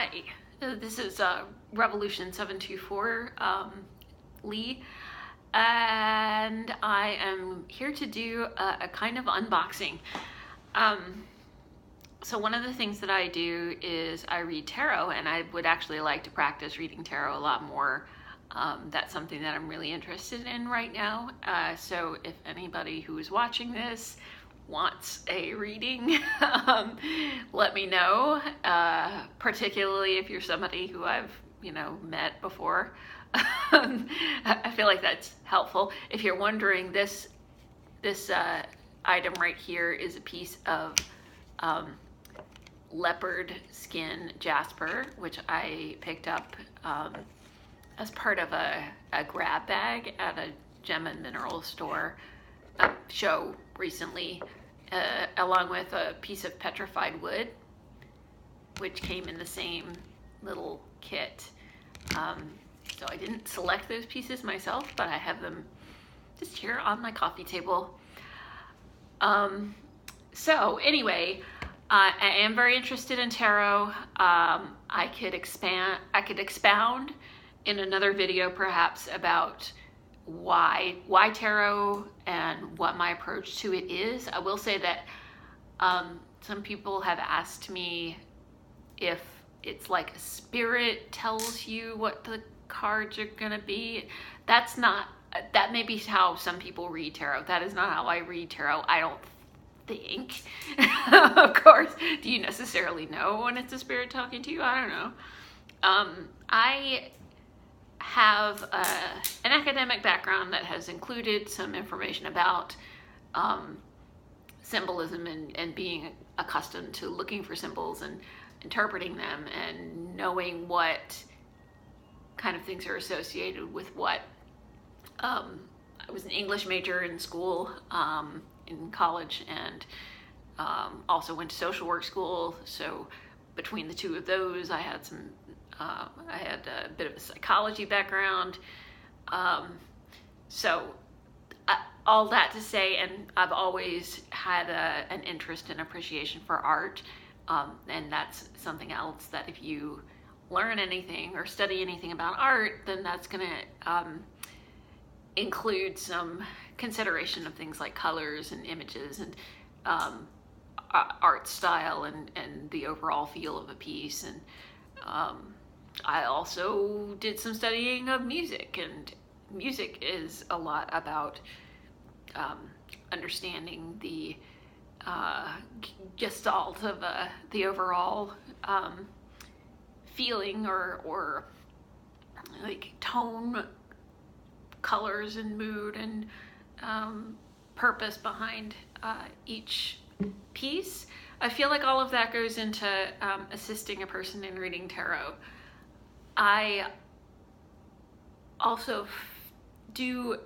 Hi, this is Revolution 724 Lee, and I am here to do a kind of unboxing. So one of the things that I do is I read tarot, and I would actually like to practice reading tarot a lot more. That's something that I'm really interested in right now. So if anybody who is watching this wants a reading, let me know, particularly if you're somebody who I've met before. I feel like that's helpful. If you're wondering, this item right here is a piece of leopard skin jasper, which I picked up as part of a grab bag at a gem and mineral store show recently, along with a piece of petrified wood, which came in the same little kit. So I didn't select those pieces myself, but I have them just here on my coffee table. So anyway, I am very interested in tarot. I could expound in another video perhaps about why tarot and what my approach to it is. I will say that some people have asked me if it's like a spirit tells you what the cards are gonna be. That may be how some people read tarot. That is not how I read tarot, I don't think. Of course, do you necessarily know when it's a spirit talking to you? I don't know. I have an academic background that has included some information about symbolism and being accustomed to looking for symbols and interpreting them and knowing what kind of things are associated with what. I was an English major in school, in college, and also went to social work school. So between the two of those, I had a bit of a psychology background. All that to say, and I've always had an interest and appreciation for art. And that's something else that if you learn anything or study anything about art, then that's gonna include some consideration of things like colors and images and art style and the overall feel of a piece. And I also did some studying of music, and music is a lot about understanding the gestalt of the overall feeling or like tone, colors and mood and purpose behind each piece. I feel like all of that goes into assisting a person in reading tarot. I also feel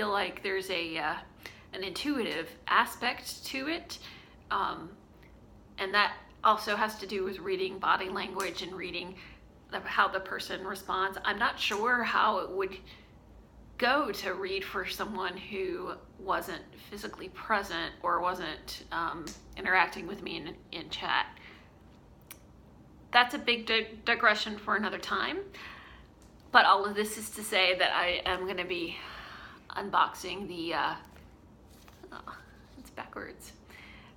like there's an intuitive aspect to it, and that also has to do with reading body language and reading how the person responds. I'm not sure how it would go to read for someone who wasn't physically present or wasn't interacting with me in chat. That's a big digression for another time, but all of this is to say that I am going to be unboxing the it's backwards.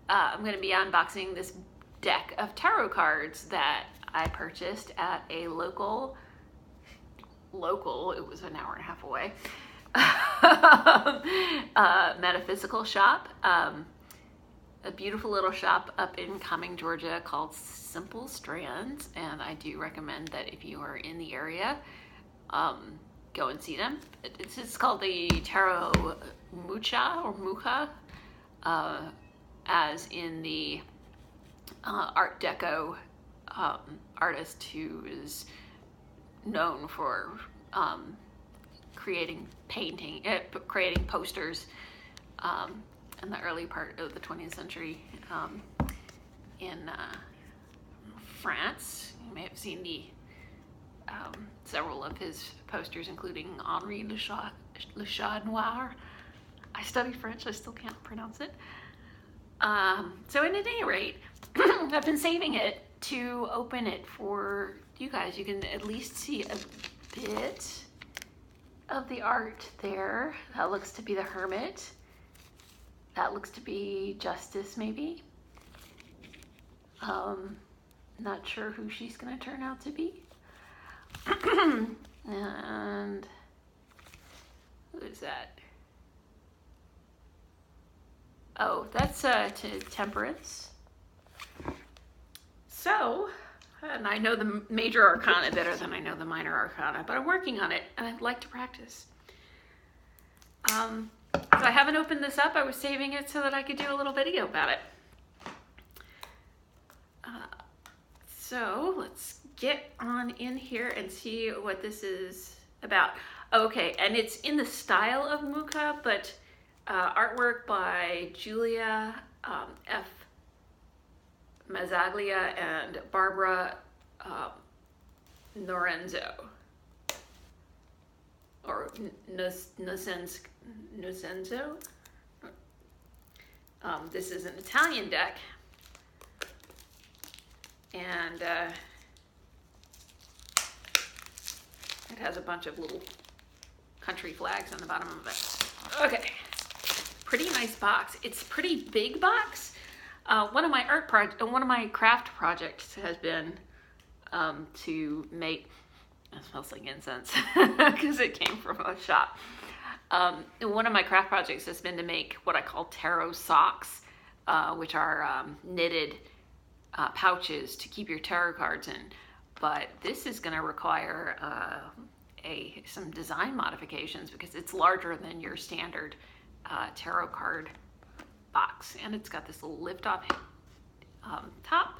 I'm going to be unboxing this deck of tarot cards that I purchased at a local, it was an hour and a half away, metaphysical shop, a beautiful little shop up in Cumming, Georgia called Simple Strands, and I do recommend that if you are in the area, go and see them. It's called the Tarot Mucha or Mucha, as in the Art Deco artist who is known for creating posters in the early part of the 20th century in France. You may have seen the several of his posters, including Henri Le Chat Noir. I studied French, I still can't pronounce it. So at any rate, I've been saving it to open it for you guys. You can at least see a bit of the art there. That looks to be the Hermit. That looks to be Justice, maybe. Not sure who she's gonna turn out to be. And who is that? Oh, that's to Temperance. So, and I know the major arcana better than I know the minor arcana, but I'm working on it and I'd like to practice. So I haven't opened this up. I was saving it so that I could do a little video about it. So let's get on in here and see what this is about. Okay, and it's in the style of Mucha, but artwork by Julia F. Mazzaglia and Barbara Norenzo, or Nocenzo. This is an Italian deck, and it has a bunch of little country flags on the bottom of it. Okay, pretty nice box. It's a pretty big box. One of my craft projects has been to make, it smells like incense because it came from a shop. One of my craft projects has been to make what I call tarot socks, which are knitted pouches to keep your tarot cards in. But this is going to require some design modifications because it's larger than your standard tarot card box, and it's got this little lift-off top.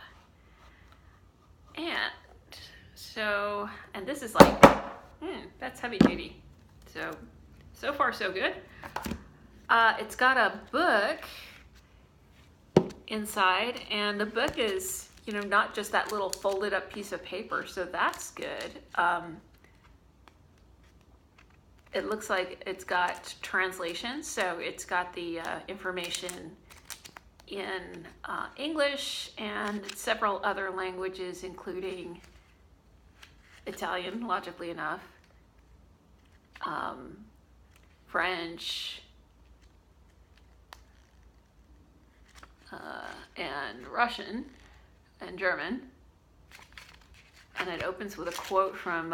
And so, and this is like, that's heavy duty. So far so good. It's got a book inside, and the book is, you know, not just that little folded up piece of paper, so that's good. It looks like it's got translations, so it's got the information in English and several other languages, including Italian, logically enough, French, and Russian, and German. And it opens with a quote from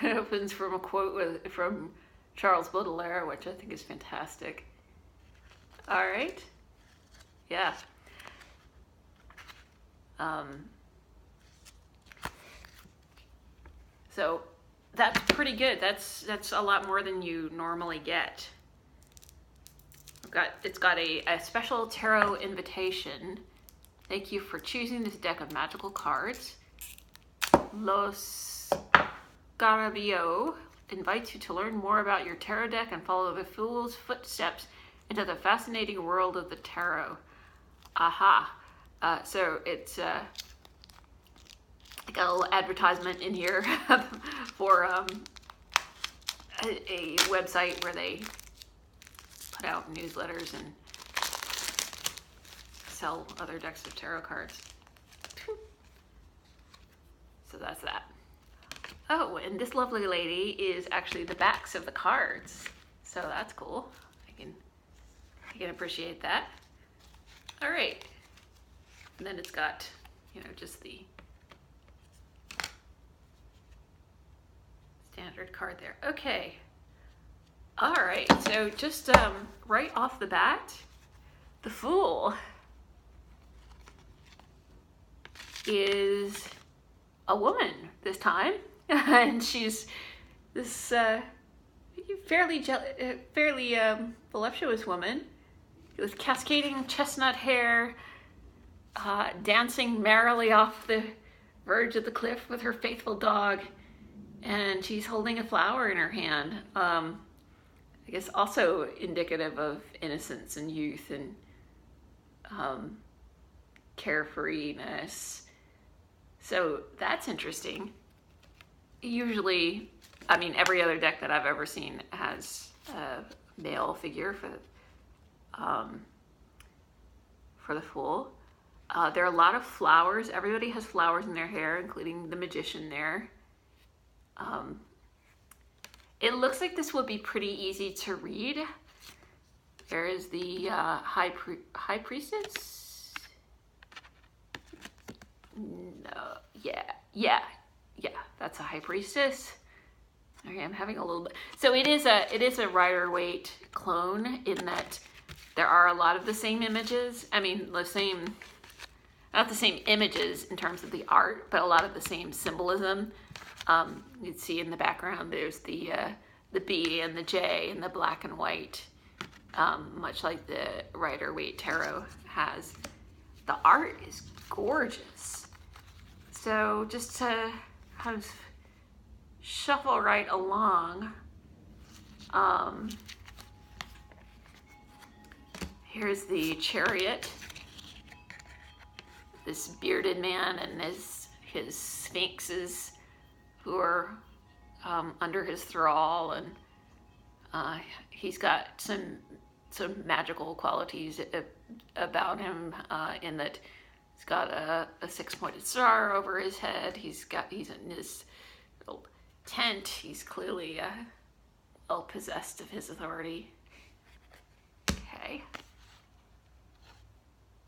it opens from a quote from Charles Baudelaire, which I think is fantastic. All right. Yeah. So that's pretty good. That's a lot more than you normally get. It's got a special tarot invitation. Thank you for choosing this deck of magical cards. Los Garabio invites you to learn more about your tarot deck and follow the fool's footsteps into the fascinating world of the tarot. Aha. So it's I got a little advertisement in here for a website where they put out newsletters and sell other decks of tarot cards. So that's that. Oh, and this lovely lady is actually the backs of the cards. So that's cool. I can appreciate that. All right. And then it's got, you know, just the standard card there. Okay. All right. So just right off the bat, the Fool is a woman this time. And she's this fairly voluptuous woman with cascading chestnut hair, dancing merrily off the verge of the cliff with her faithful dog, and she's holding a flower in her hand. I guess also indicative of innocence and youth and carefreeness. So that's interesting. Usually, I mean, every other deck that I've ever seen has male figure for the Fool. There are a lot of flowers. Everybody has flowers in their hair, including the magician there. It looks like this would be pretty easy to read. There is the high priestess. No, yeah, that's a high priestess. Okay, I'm having a little bit. So it is a Rider-Waite clone in that there are a lot of the same images. I mean, not the same images in terms of the art, but a lot of the same symbolism. You'd see in the background there's the B and the J and the black and white, much like the Rider-Waite Tarot has. The art is gorgeous. So just to kind of shuffle right along, here's the Chariot. This bearded man and his sphinxes who are under his thrall, and he's got some magical qualities about him in that he's got a six-pointed star over his head. He's in his little tent. He's clearly well possessed of his authority. Okay.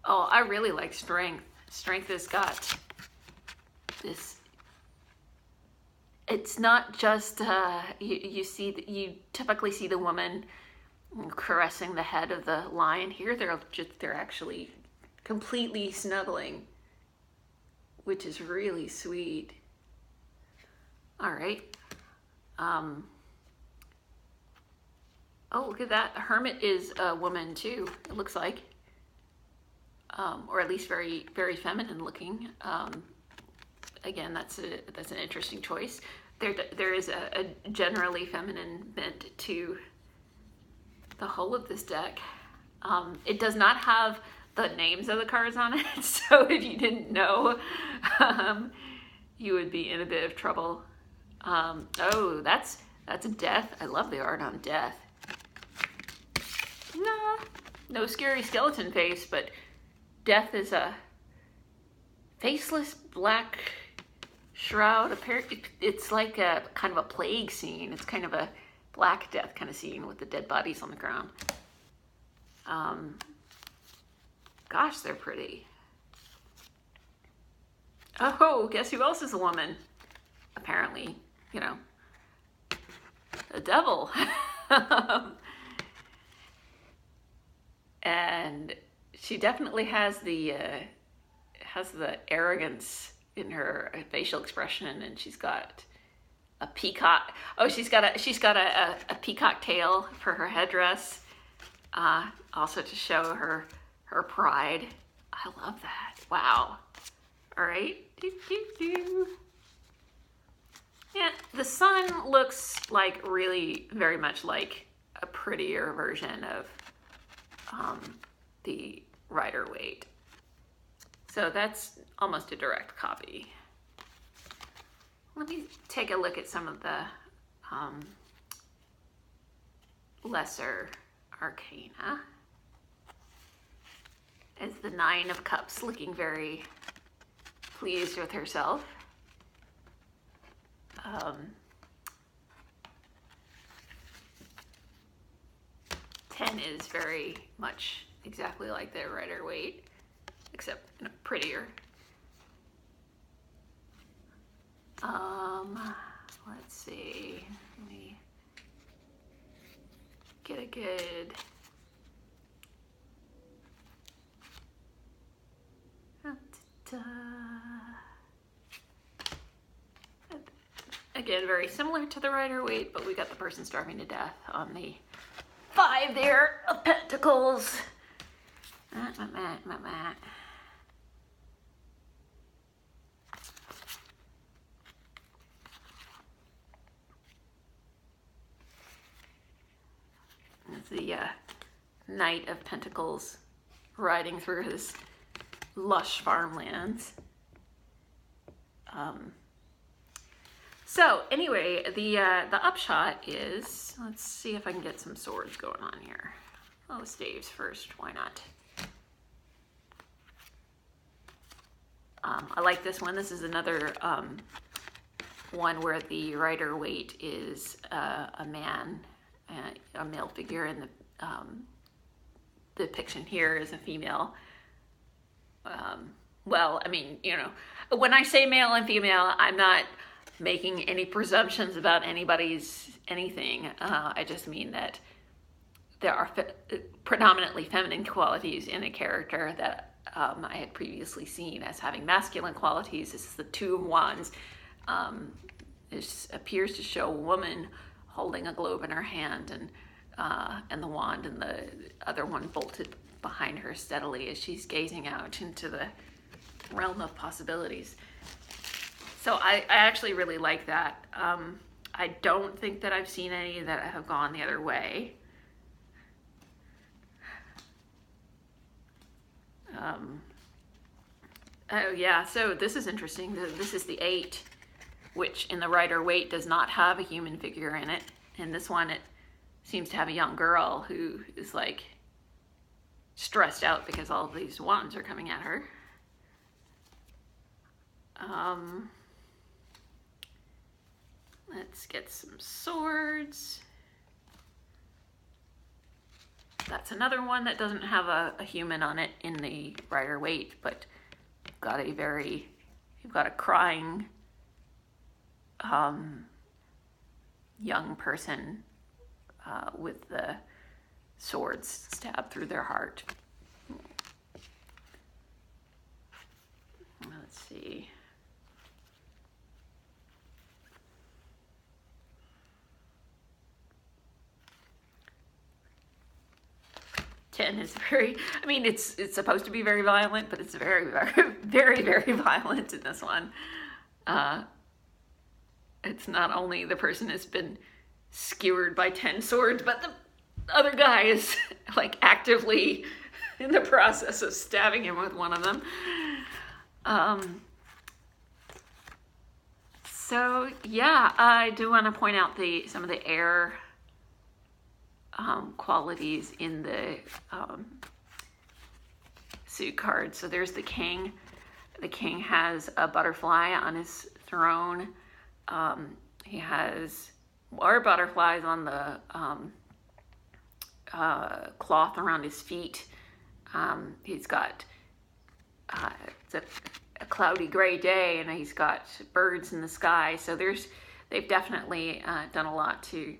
Oh, I really like Strength. Strength has got this. It's not just you typically see the woman caressing the head of the lion. Here they're actually completely snuggling, which is really sweet. All right. Oh, look at that. The hermit is a woman too, it looks like. Or at least very, very feminine looking. Again, that's an interesting choice. There is a generally feminine bent to the whole of this deck. It does not have the names of the cards on it, so if you didn't know, you would be in a bit of trouble. Oh, that's Death. I love the art on Death. No scary skeleton face, but Death is a faceless black shroud. It's like a kind of a plague scene. It's kind of a Black Death kind of scene with the dead bodies on the ground. Gosh, they're pretty. Oh, guess who else is a woman? Apparently, the devil. And she definitely has the arrogance in her facial expression, and she's got a peacock. Oh, she's got a peacock tail for her headdress, also to show her pride. I love that. Wow. All right. Yeah, the sun looks like really very much like a prettier version of the Rider-Waite. So that's almost a direct copy. Let me take a look at some of the lesser arcana. As the Nine of Cups looking very pleased with herself. 10 is very much exactly like the Rider-Waite, except prettier. Let's see. Let me get a good. Again, very similar to the Rider-Waite, but we got the person starving to death on the 5 there of Pentacles. It's the Knight of Pentacles riding through his lush farmlands. So anyway, the upshot is, let's see if I can get some swords going on here. Oh, staves first, why not? I like this one. This is another one where the Rider-Waite is a man, a male figure, and the depiction here is a female. Well, I mean, you know, when I say male and female, I'm not making any presumptions about anybody's anything. I just mean that there are predominantly feminine qualities in a character that I had previously seen as having masculine qualities. This is the Two of Wands. It appears to show a woman holding a globe in her hand, and the wand and the other one bolted behind her steadily as she's gazing out into the realm of possibilities. So I actually really like that. I don't think that I've seen any that have gone the other way. Oh yeah, so this is interesting. This is the 8, which in the Rider-Waite does not have a human figure in it. In this one, it seems to have a young girl who is like stressed out because all of these wands are coming at her. Let's get some swords. That's another one that doesn't have a human on it in the Rider-Waite, but you've got a crying young person with the swords stabbed through their heart. Let's see. Ten is very, I mean, it's supposed to be very violent, but it's very, very, very violent in this one. It's not only the person has been skewered by 10 swords, but the other guy is like actively in the process of stabbing him with one of them. So yeah, I do want to point out some of the air qualities in the suit card. So there's the king. The king has a butterfly on his throne. He has more butterflies on the cloth around his feet. He's got it's a cloudy gray day, and he's got birds in the sky. So they've definitely done a lot to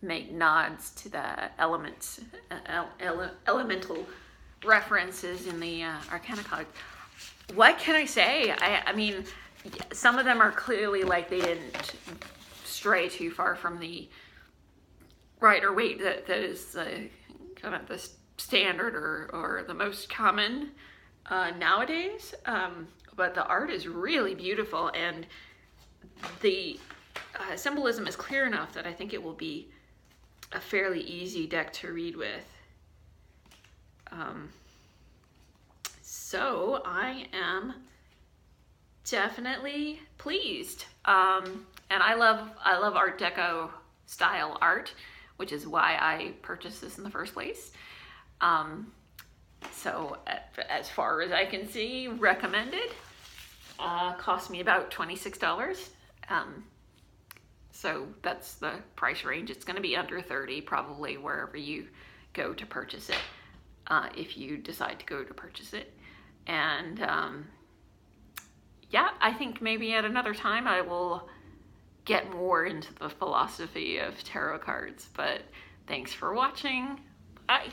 make nods to the elements, elemental references in the Arcana cards. What can I say? I mean, some of them are clearly like they didn't stray too far from the Rider-Waite that is kind of the standard or the most common nowadays. But the art is really beautiful, and the symbolism is clear enough that I think it will be a fairly easy deck to read with. So I am definitely pleased. And I love Art Deco style art, which is why I purchased this in the first place. So as far as I can see, recommended. Cost me about $26. So that's the price range. It's going to be under 30 probably wherever you go to purchase it, if you decide to go to purchase it. And yeah, I think maybe at another time I will get more into the philosophy of tarot cards. But thanks for watching. Bye.